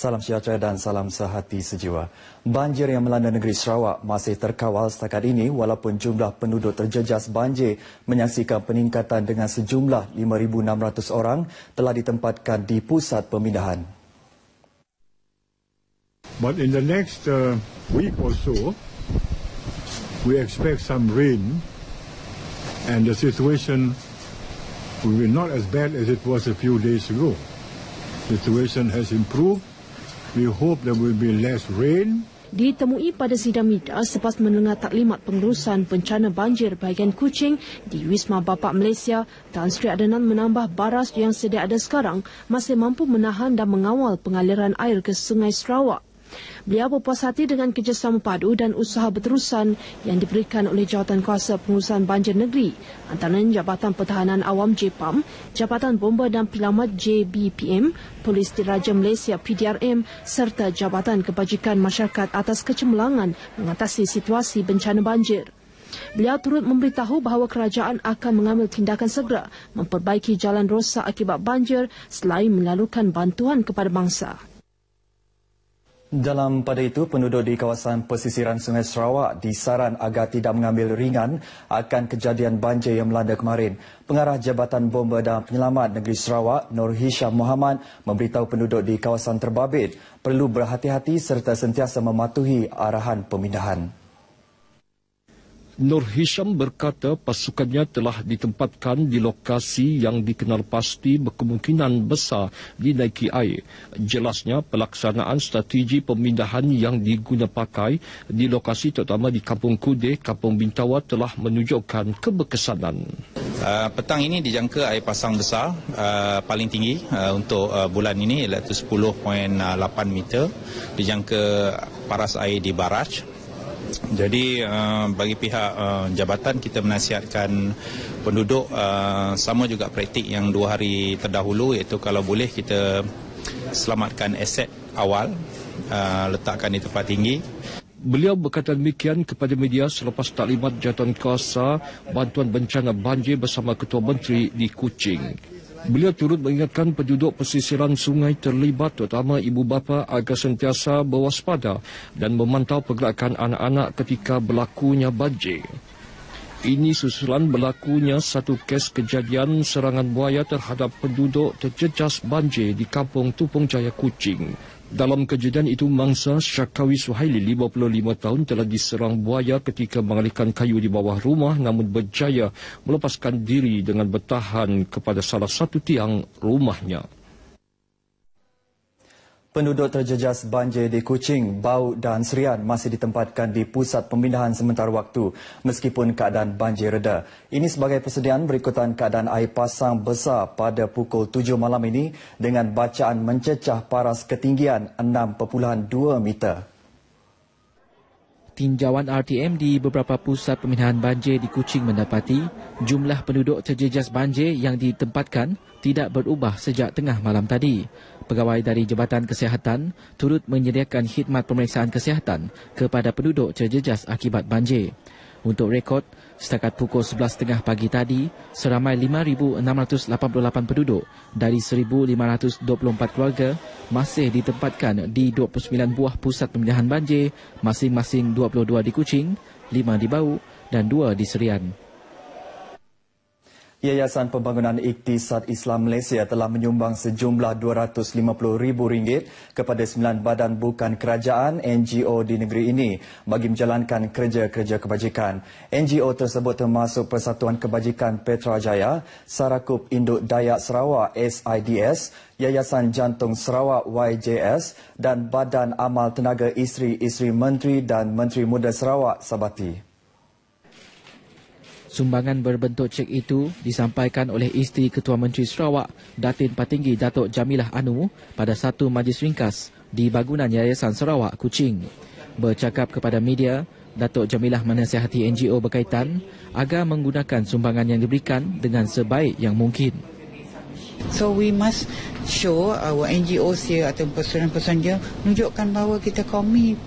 Salam sejahtera dan salam sehati sejiwa. Banjir yang melanda negeri Sarawak masih terkawal setakat ini walaupun jumlah penduduk terjejas banjir menyaksikan peningkatan dengan sejumlah 5,600 orang telah ditempatkan di pusat pemindahan. But in the next week or so, we expect some rain and the situation will be not as bad as it was a few days ago. The situation has improved. We hope there will be less rain. Ditemui pada sidang media selepas mendengar taklimat pengurusan bencana banjir bahagian Kuching di Wisma Bapa Malaysia, Tan Sri Adenan menambah baras yang sedia ada sekarang masih mampu menahan dan mengawal pengaliran air ke Sungai Sarawak. Beliau berpuas hati dengan kerjasama padu dan usaha berterusan yang diberikan oleh Jawatan Kuasa Pengurusan Banjir Negeri, antaranya Jabatan Pertahanan Awam JPAM, Jabatan Bomba dan Penyelamat JBPM, Polis Diraja Malaysia PDRM serta Jabatan Kebajikan Masyarakat atas kecemerlangan mengatasi situasi bencana banjir. Beliau turut memberitahu bahawa kerajaan akan mengambil tindakan segera memperbaiki jalan rosak akibat banjir selain menyalurkan bantuan kepada bangsa. Dalam pada itu, penduduk di kawasan pesisiran Sungai Sarawak disaran agar tidak mengambil ringan akan kejadian banjir yang melanda kemarin. Pengarah Jabatan Bomba dan Penyelamat Negeri Sarawak, Nur Hisham Muhammad, memberitahu penduduk di kawasan terbabit perlu berhati-hati serta sentiasa mematuhi arahan pemindahan. Nur Hisham berkata pasukannya telah ditempatkan di lokasi yang dikenal pasti berkemungkinan besar dinaiki air. Jelasnya pelaksanaan strategi pemindahan yang diguna pakai di lokasi terutama di Kampung Kude, Kampung Bintawa telah menunjukkan keberkesanan. Petang ini dijangka air pasang besar paling tinggi untuk bulan ini iaitu 10.8 meter. Dijangka paras air di baraj. Jadi bagi pihak jabatan kita menasihatkan penduduk sama juga praktik yang 2 hari terdahulu, iaitu kalau boleh kita selamatkan aset awal, letakkan di tempat tinggi. Beliau berkata demikian kepada media selepas taklimat Jawatan Kuasa Bantuan Bencana Banjir bersama Ketua Menteri di Kuching. Beliau turut mengingatkan penduduk pesisiran sungai terlibat terutama ibu bapa agar sentiasa berwaspada dan memantau pergerakan anak-anak ketika berlakunya banjir. Ini susulan berlakunya satu kes kejadian serangan buaya terhadap penduduk terjejas banjir di Kampung Tupung Jaya Kuching. Dalam kejadian itu, mangsa Syakawi Suhaili, 55 tahun, telah diserang buaya ketika mengalihkan kayu di bawah rumah namun berjaya melepaskan diri dengan bertahan kepada salah satu tiang rumahnya. Penduduk terjejas banjir di Kuching, Bau dan Serian masih ditempatkan di pusat pemindahan sementara waktu meskipun keadaan banjir reda. Ini sebagai persediaan berikutan keadaan air pasang besar pada pukul 7 malam ini dengan bacaan mencecah paras ketinggian 6.2 meter. Tinjauan RTM di beberapa pusat pemindahan banjir di Kuching mendapati jumlah penduduk terjejas banjir yang ditempatkan tidak berubah sejak tengah malam tadi. Pegawai dari Jabatan Kesihatan turut menyediakan khidmat pemeriksaan kesihatan kepada penduduk terjejas akibat banjir. Untuk rekod, setakat pukul 11.30 pagi tadi, seramai 5,688 penduduk dari 1,524 keluarga masih ditempatkan di 29 buah pusat pemindahan banjir, masing-masing 22 di Kuching, 5 di Bau dan 2 di Serian. Yayasan Pembangunan Iktisad Islam Malaysia telah menyumbang sejumlah RM250,000 kepada 9 badan bukan kerajaan NGO di negeri ini bagi menjalankan kerja-kerja kebajikan. NGO tersebut termasuk Persatuan Kebajikan Petrajaya, Sarakub Induk Dayak Sarawak SIDS, Yayasan Jantung Sarawak YJS dan Badan Amal Tenaga Isteri Menteri dan Menteri Muda Sarawak Sabati. Sumbangan berbentuk cek itu disampaikan oleh isteri Ketua Menteri Sarawak, Datin Patinggi Datuk Jamilah Anu pada satu majlis ringkas di bangunan Yayasan Sarawak, Kuching. Bercakap kepada media, Datuk Jamilah menasihati NGO berkaitan agar menggunakan sumbangan yang diberikan dengan sebaik yang mungkin. So we must show our NGOs here atau personal-personal dia menunjukkan bahawa kita komit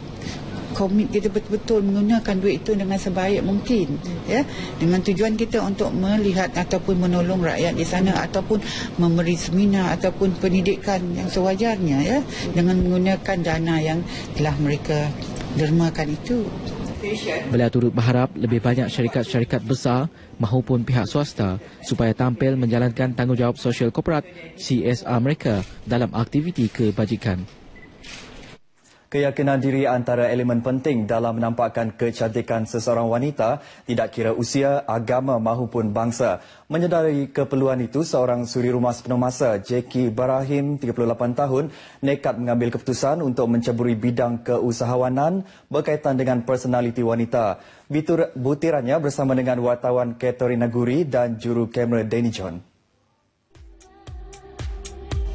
komit kita betul-betul menggunakan duit itu dengan sebaik mungkin, ya, dengan tujuan kita untuk melihat ataupun menolong rakyat di sana ataupun memberi seminar ataupun pendidikan yang sewajarnya, ya, dengan menggunakan dana yang telah mereka dermakan itu. Beliau turut berharap lebih banyak syarikat-syarikat besar mahupun pihak swasta supaya tampil menjalankan tanggungjawab sosial korporat CSR mereka dalam aktiviti kebajikan. Keyakinan diri antara elemen penting dalam menampakkan kecantikan seseorang wanita, tidak kira usia, agama mahupun bangsa. Menyedari keperluan itu, seorang suri rumah sepenuh masa, Jackie Ibrahim, 38 tahun, nekat mengambil keputusan untuk menceburi bidang keusahawanan berkaitan dengan personaliti wanita. Butirannya bersama dengan wartawan Katerina Guri dan juru kamera Danny John.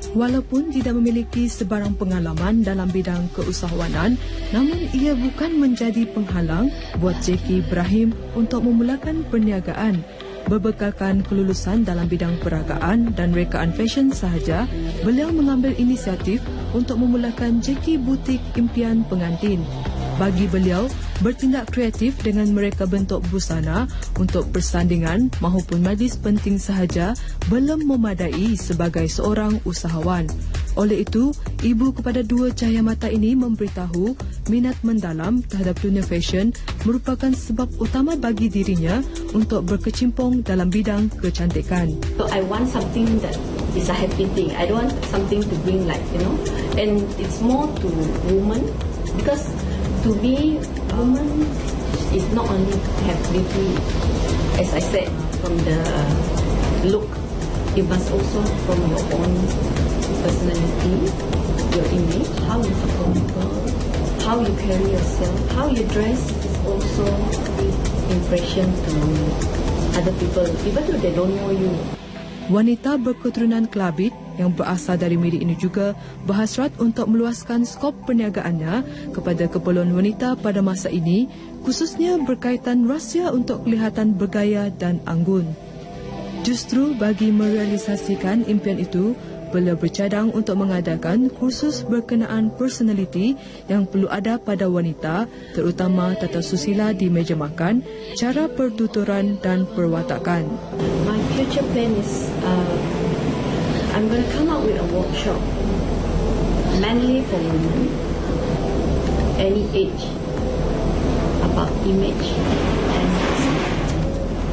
Walaupun tidak memiliki sebarang pengalaman dalam bidang keusahawanan, namun ia bukan menjadi penghalang buat Jackie Ibrahim untuk memulakan perniagaan. Berbekalkan kelulusan dalam bidang peragaan dan rekaan fashion sahaja, beliau mengambil inisiatif untuk memulakan Jackie Butik Impian Pengantin. Bagi beliau, bertindak kreatif dengan mereka bentuk busana untuk persandingan maupun majlis penting sahaja belum memadai sebagai seorang usahawan. Oleh itu, ibu kepada dua cahaya mata ini memberitahu minat mendalam terhadap dunia fashion merupakan sebab utama bagi dirinya untuk berkecimpung dalam bidang kecantikan. So I want something that is a happy thing. I don't want something to bring like, and it's more to women because to be a woman is not only to have beauty, as I said, from the look, it must also from your own personality, your image, how you talk to people, how you carry yourself, how you dress is also a impression to other people, even though they don't know you. Wanita berketurunan Kelabit yang berasal dari Mirik ini juga berhasrat untuk meluaskan skop perniagaannya kepada keperluan wanita pada masa ini, khususnya berkaitan rahsia untuk kelihatan bergaya dan anggun. Justru bagi merealisasikan impian itu, beliau bercadang untuk mengadakan kursus berkenaan personaliti yang perlu ada pada wanita, terutama tata susila di meja makan, cara pertuturan dan perwatakan. My future plan is I'm going to come up with a workshop mainly for women, any age, about image and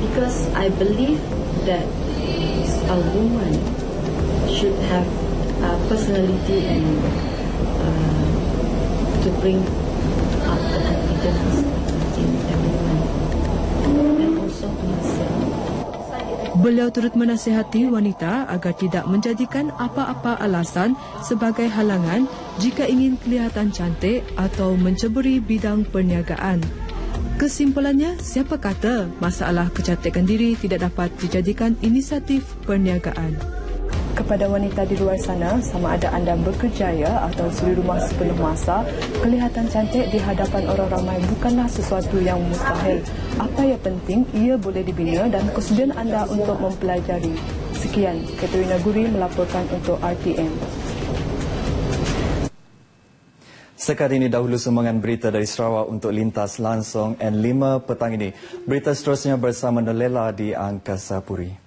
because I believe that a woman should have personality and to bring up the confidence in everyone and also myself. Beliau turut menasihati wanita agar tidak menjadikan apa-apa alasan sebagai halangan jika ingin kelihatan cantik atau menceburi bidang perniagaan. Kesimpulannya, siapa kata masalah kecantikan diri tidak dapat dijadikan inisiatif perniagaan? Kepada wanita di luar sana, sama ada anda berkerjaya atau suri rumah sepenuh masa, kelihatan cantik di hadapan orang ramai bukanlah sesuatu yang mustahil. Apa yang penting, ia boleh dibina dan kesediaan anda untuk mempelajari. Sekian, Katerina Guri melaporkan untuk RTM. Sekali ini dahulu sumbangan berita dari Sarawak untuk Lintas Langsung N5 petang ini. Berita seterusnya bersama Nolela di Angkasa Puri.